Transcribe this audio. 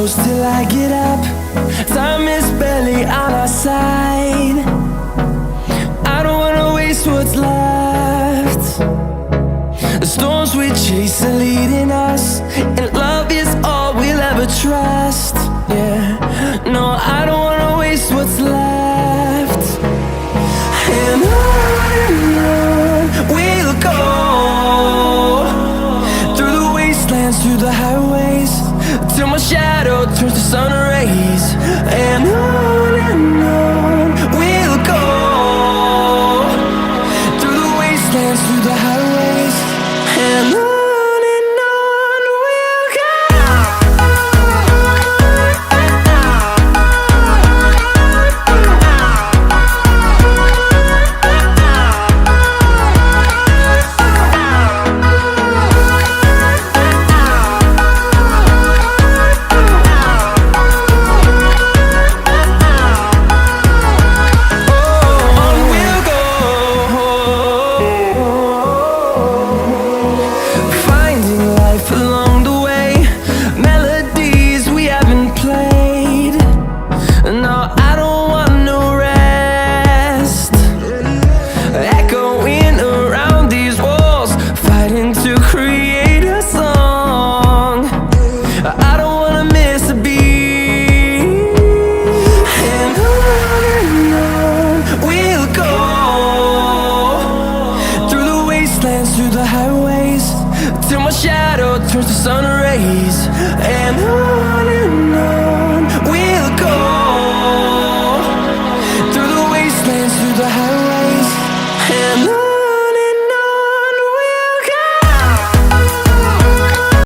close till I get up. Time is barely on our side. I don't wanna waste what's left. The storms we chase are leading us, and love is all we'll ever trust. Yeah, no, I don't wanna waste what's left. And on we'll go, through the wastelands, through the highways, till my shadow turns to sun rays. And on we'll go, through the wastelands, through the highways, and on we'll go. Through the highways, till my shadow turns to sun rays. And on we'll go, through the wastelands, through the highways.